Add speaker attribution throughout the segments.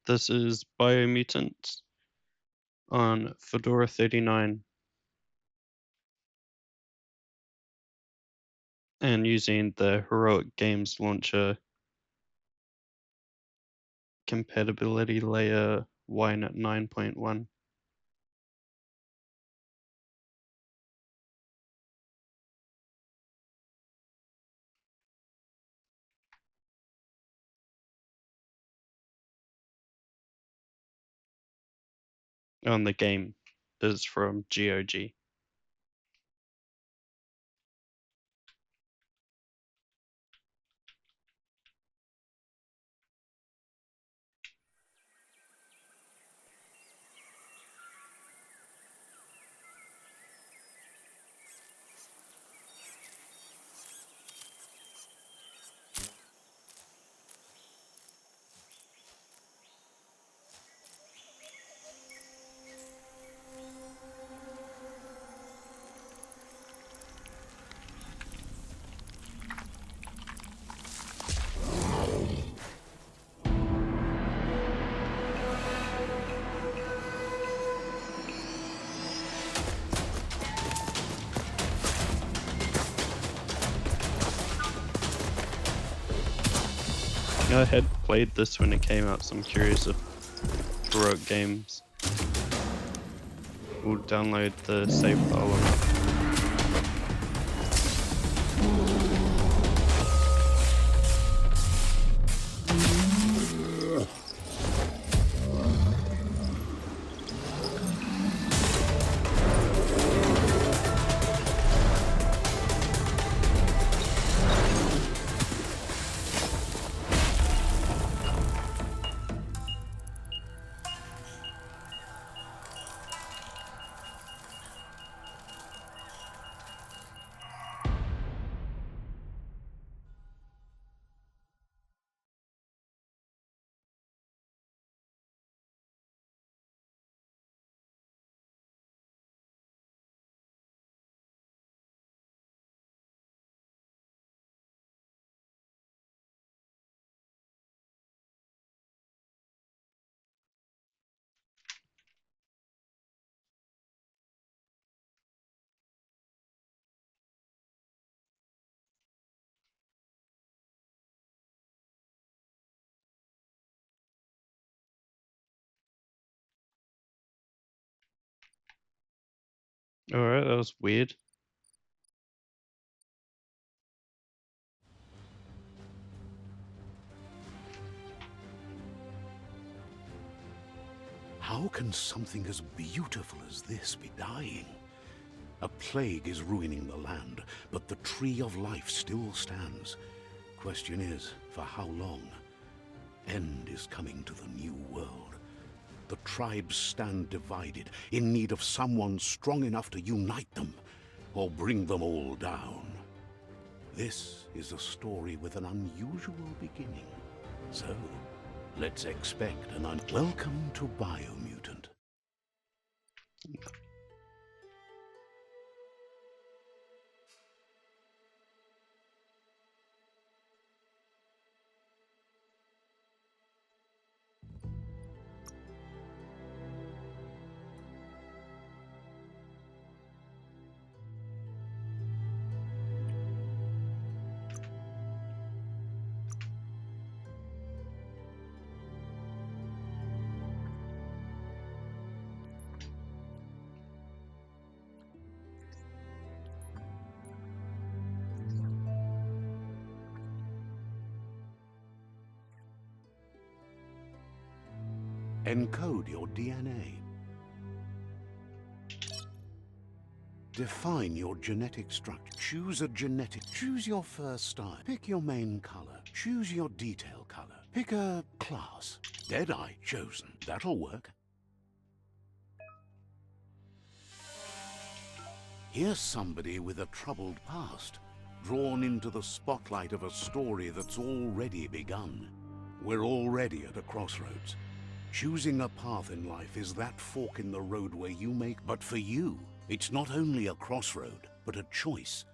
Speaker 1: This is BIOMUTANT on Fedora 39 and using the Heroic Games Launcher compatibility layer Wayland 9.1. On the game is from GOG. I had played this when it came out, so I'm curious if Heroic Games will download the save file or not. Alright, that was weird.
Speaker 2: How can something as beautiful as this be dying? A plague is ruining the land, but the tree of life still stands. Question is, for how long? End is coming to the new world. The tribes stand divided, in need of someone strong enough to unite them, or bring them all down. This is a story with an unusual beginning. So, let's expect an welcome to BIOMUTANT. Encode your DNA. Define your genetic structure. Choose a genetic. Choose your first style. Pick your main color. Choose your detail color. Pick a class. Deadeye chosen. That'll work. Here's somebody with a troubled past, drawn into the spotlight of a story that's already begun. We're already at a crossroads. Choosing a path in life is that fork in the road where you make... But for you, it's not only a crossroad, but a choice.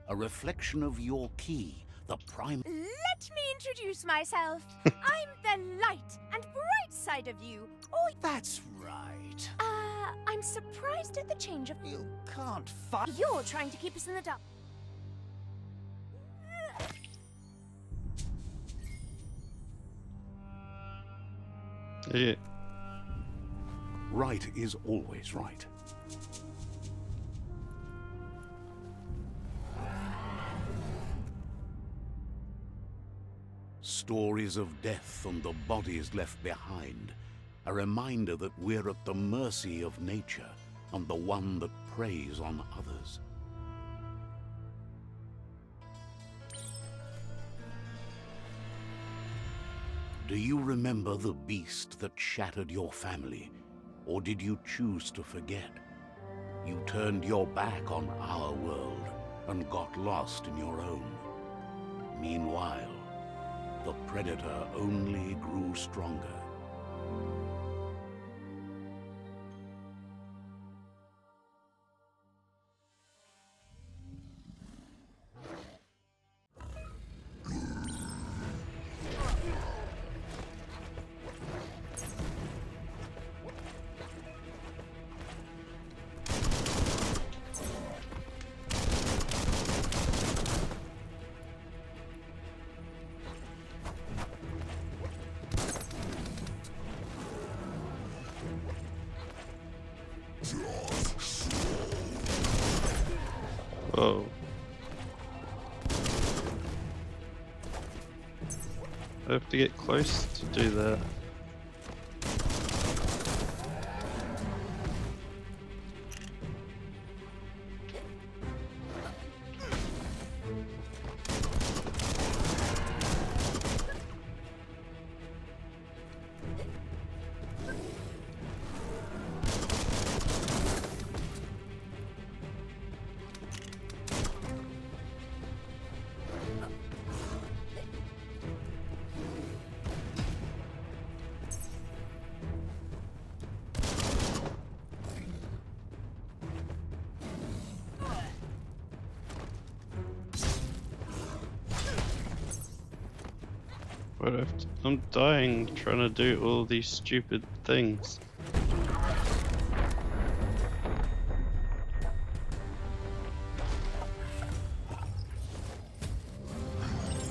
Speaker 2: A reflection of your key, The prime...
Speaker 3: Let me introduce myself. I'm the light and bright side of you. Oh,
Speaker 4: That's right.
Speaker 3: I'm surprised at the change of...
Speaker 4: You can't fight.
Speaker 3: You're trying to keep us in the dark.
Speaker 1: Yeah.
Speaker 2: Right is always right. Stories of death and the bodies left behind. A reminder that we're at the mercy of nature and the one that preys on others. Do you remember the beast that shattered your family? Or did you choose to forget? You turned your back on our world and got lost in your own. Meanwhile, the Predator only grew stronger.
Speaker 1: Whoa. I have to get close to do that. What if I'm dying trying to do all these stupid things?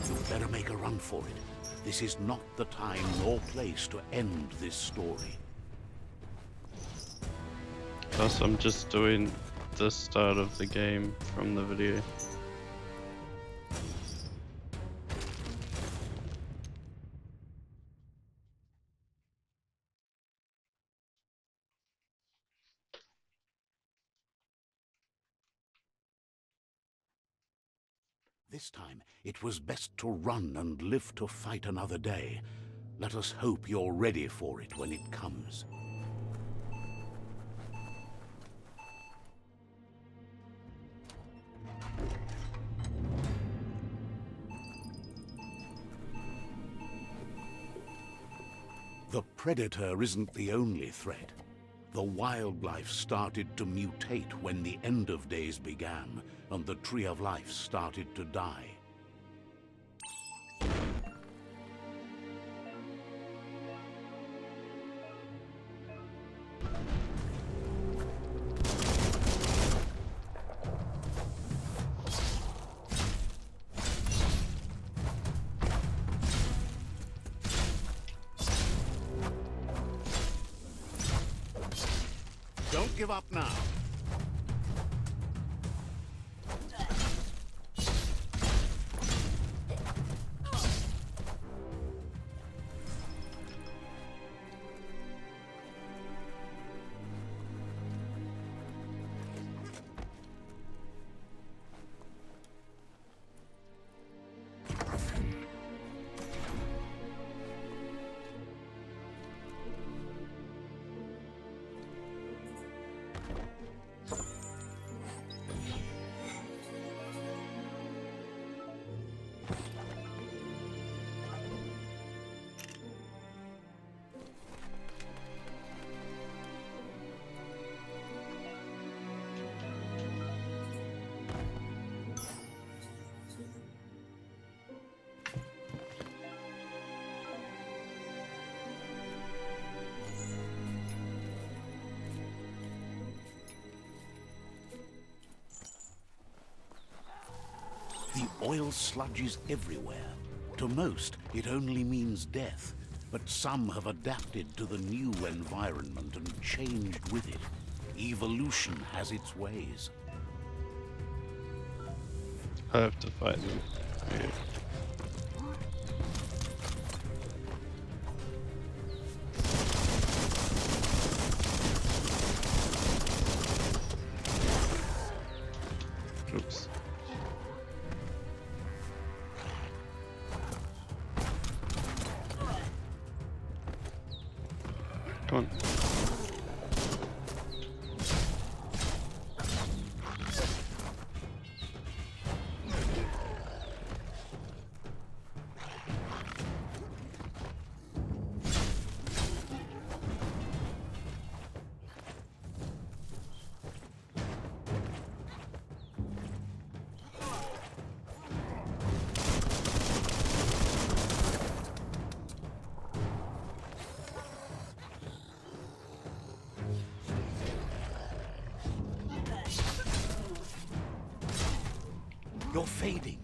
Speaker 2: You'd better make a run for it. This is not the time nor place to end this story.
Speaker 1: Plus I'm just doing the start of the game from the video.
Speaker 2: This time, it was best to run and live to fight another day. Let us hope you're ready for it when it comes. The Predator isn't the only threat. The wildlife started to mutate when the end of days began, and the Tree of Life started to die. Don't give up now. The oil sludges everywhere. To most, it only means death, but some have adapted to the new environment and changed with it. Evolution has its ways.
Speaker 1: I have to fight them. Okay. Oops. Come on.
Speaker 2: You're fading.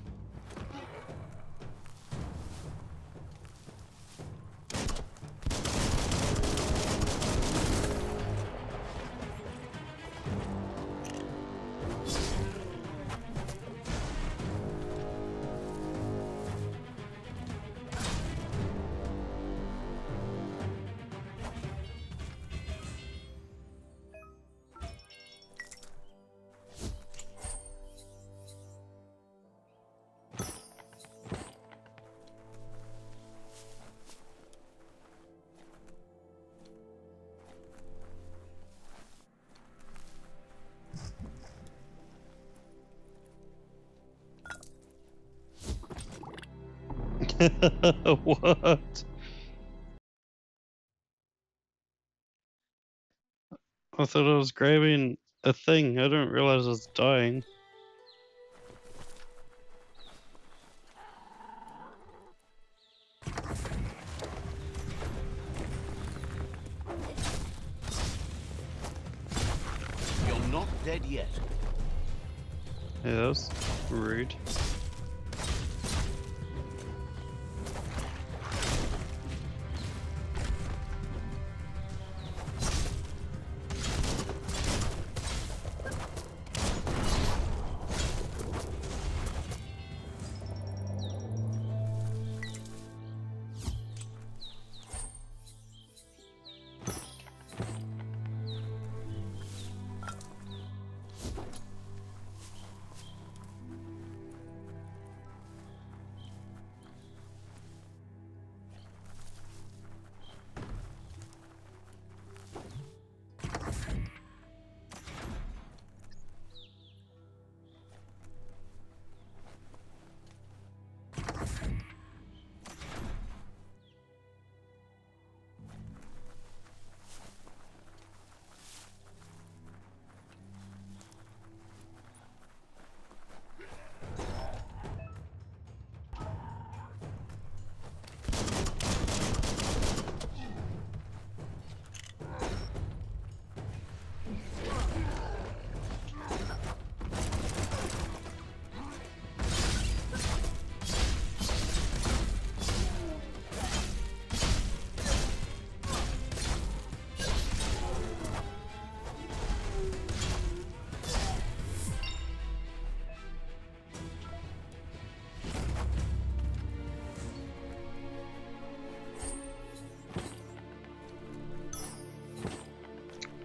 Speaker 1: What? I thought I was grabbing a thing. I didn't realize I was dying.
Speaker 2: You're not dead yet.
Speaker 1: Yeah, that was rude.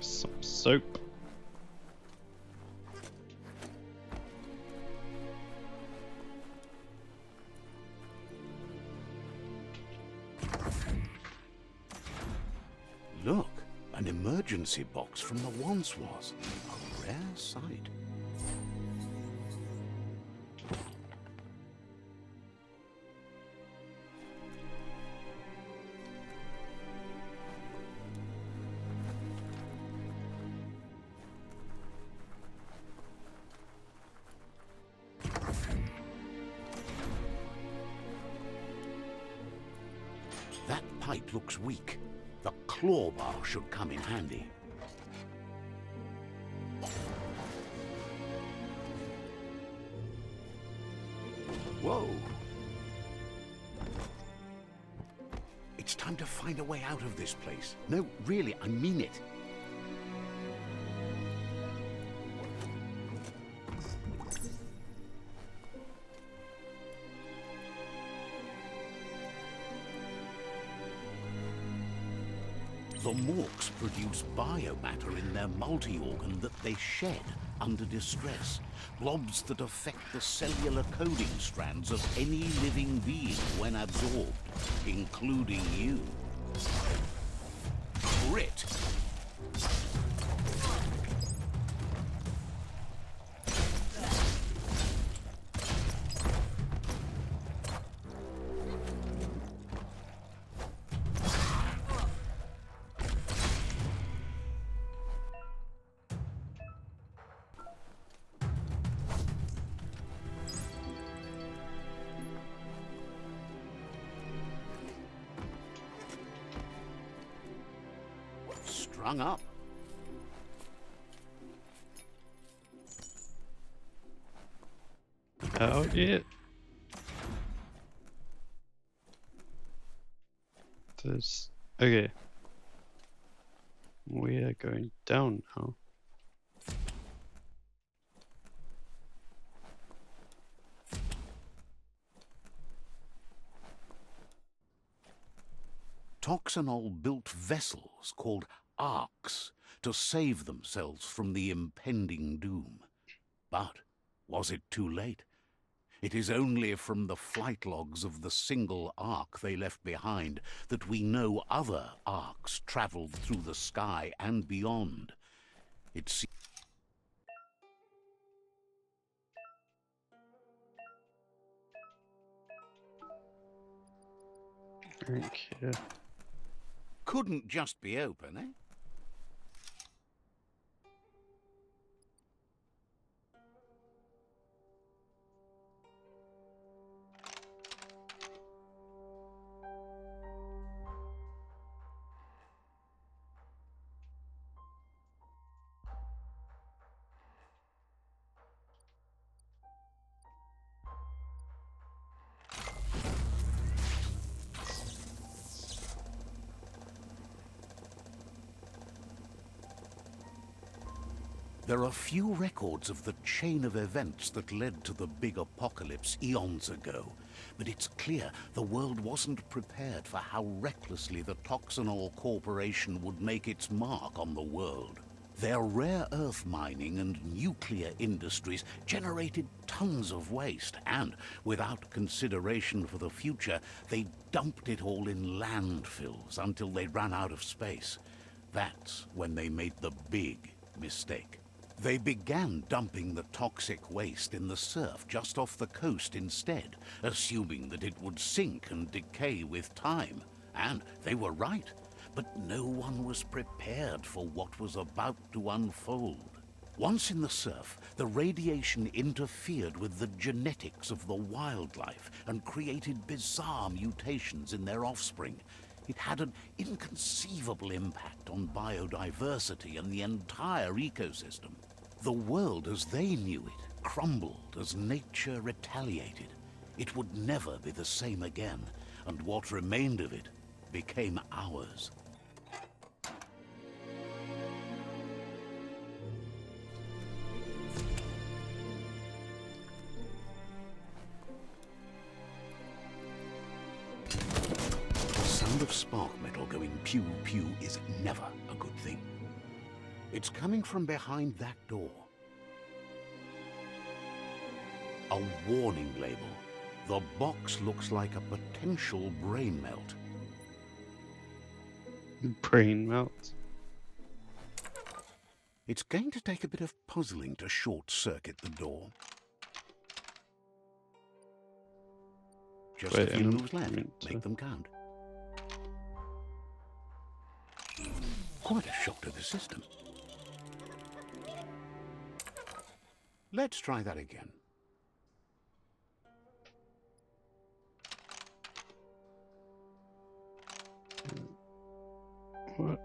Speaker 1: Some soap.
Speaker 2: Look, an emergency box from the once was. A rare sight. That pipe looks weak. The claw bar should come in handy. Whoa! It's time to find a way out of this place. No, really, I mean it. The Morks produce biomatter in their multi-organ that they shed under distress. Blobs that affect the cellular coding strands of any living being when absorbed, including you. Grit. Strung up.
Speaker 1: Out yet? There's... Okay. We are going down now.
Speaker 2: Toxanol built vessels called arcs to save themselves from the impending doom. But was it too late? It is only from the flight logs of the single arc they left behind that we know other arcs traveled through the sky and beyond. It seems
Speaker 1: Okay.
Speaker 2: couldn't just be open, eh? There are few records of the chain of events that led to the big apocalypse eons ago, but it's clear the world wasn't prepared for how recklessly the Toxanol Corporation would make its mark on the world. Their rare earth mining and nuclear industries generated tons of waste, and without consideration for the future, they dumped it all in landfills until they ran out of space. That's when they made the big mistake. They began dumping the toxic waste in the surf just off the coast instead, assuming that it would sink and decay with time. And they were right, but no one was prepared for what was about to unfold. Once in the surf, the radiation interfered with the genetics of the wildlife and created bizarre mutations in their offspring. It had an inconceivable impact on biodiversity and the entire ecosystem. The world as they knew it crumbled as nature retaliated. It would never be the same again, and what remained of it became ours. The sound of spark metal going pew-pew is never a good thing. It's coming from behind that door. A warning label. The box looks like a potential brain melt.
Speaker 1: Brain melt.
Speaker 2: It's going to take a bit of puzzling to short-circuit the door. Just
Speaker 1: Wait,
Speaker 2: a few moves left.
Speaker 1: meant to-
Speaker 2: Make them count. Quite a shock to the system. Let's try that again.
Speaker 1: What?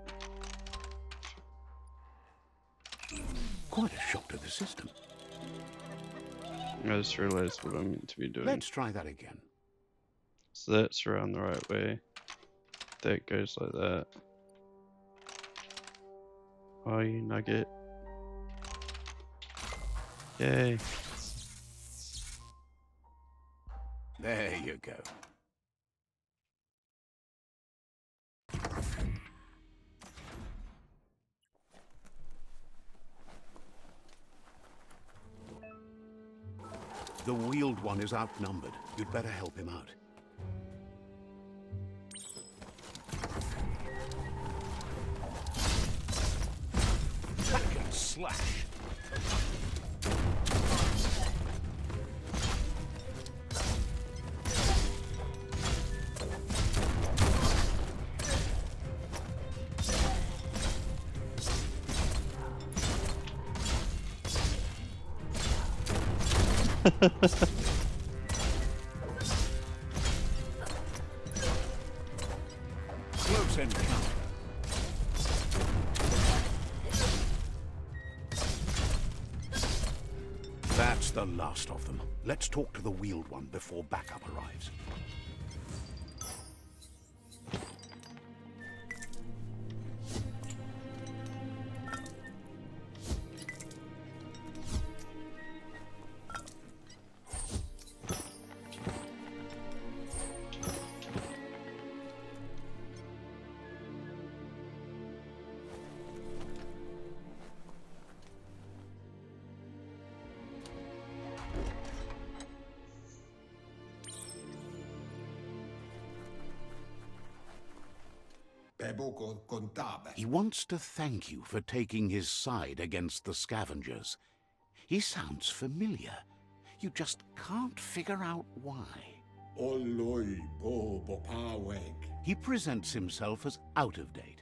Speaker 2: Quite a shock to the system.
Speaker 1: I just realized what I'm meant to be doing.
Speaker 2: Let's try that again.
Speaker 1: So that's around the right way. That goes like that. Oh, you nugget. Yay.
Speaker 2: There you go. The wheeled one is outnumbered. You'd better help him out. Hack and slash. Close encounter. That's the last of them. Let's talk to the wheeled one before backup arrives. He wants to thank you for taking his side against the scavengers. He sounds familiar. You just can't figure out why. He presents himself as out of date.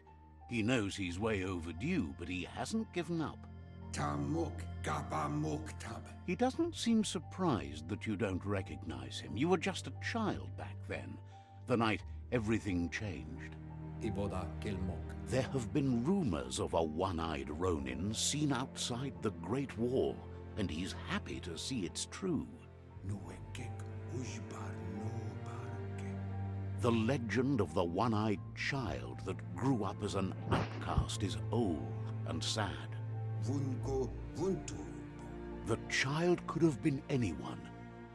Speaker 2: He knows he's way overdue, but he hasn't given up. He doesn't seem surprised that you don't recognize him. You were just a child back then, the night everything changed. There have been rumors of a one-eyed Ronin seen outside the Great Wall, and he's happy to see it's true. The legend of the one-eyed child that grew up as an outcast is old and sad. The child could have been anyone,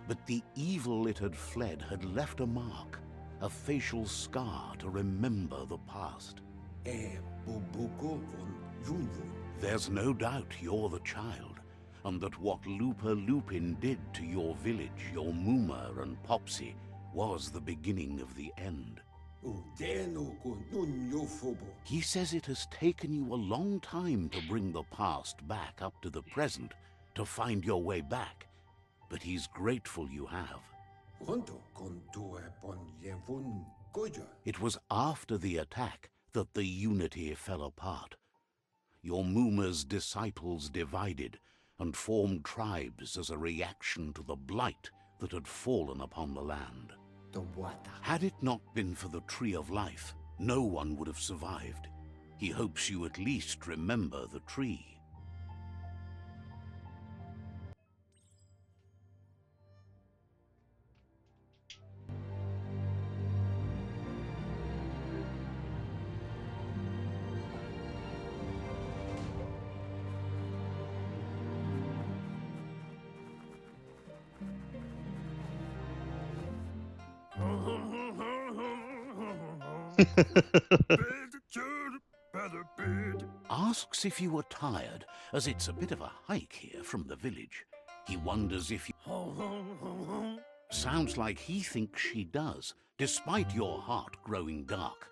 Speaker 2: but the evil it had fled had left a mark, a facial scar to remember the past. There's no doubt you're the child, and that what Lupa Lupin did to your village, your Muma and Popsy, was the beginning of the end. He says it has taken you a long time to bring the past back up to the present, to find your way back, but he's grateful you have. It was after the attack that the unity fell apart. Your Muma's disciples divided and formed tribes as a reaction to the blight that had fallen upon the land. Had it not been for the Tree of Life, no one would have survived. He hopes you at least remember the tree. Asks if you were tired, as it's a bit of a hike here from the village. He wonders if you... Sounds like he thinks she does, despite your heart growing dark.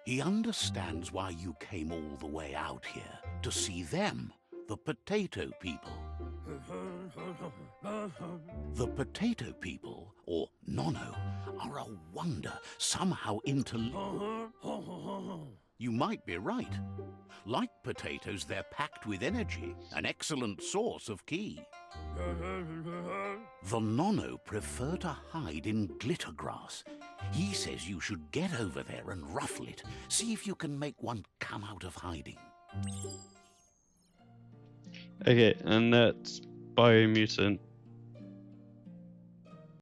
Speaker 2: He understands why you came all the way out here, to see them, the potato people. The potato people, or Nono, are a wonder, somehow You might be right. Like potatoes, they're packed with energy, an excellent source of ki. The Nono prefer to hide in glitter grass. He says you should get over there and ruffle it. See if you can make one come out of hiding.
Speaker 1: Okay, and that's BIOMUTANT